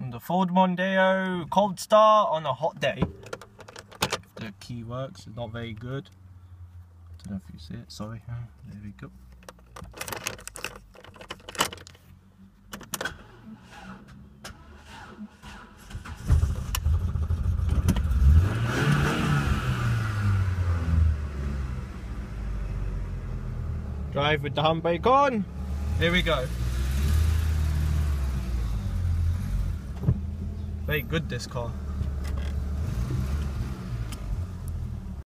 on the Ford Mondeo, cold start on a hot day. The key works, it's not very good. I don't know if you see it, sorry. There we go. Drive with the handbrake on. Here we go. Very good, this car.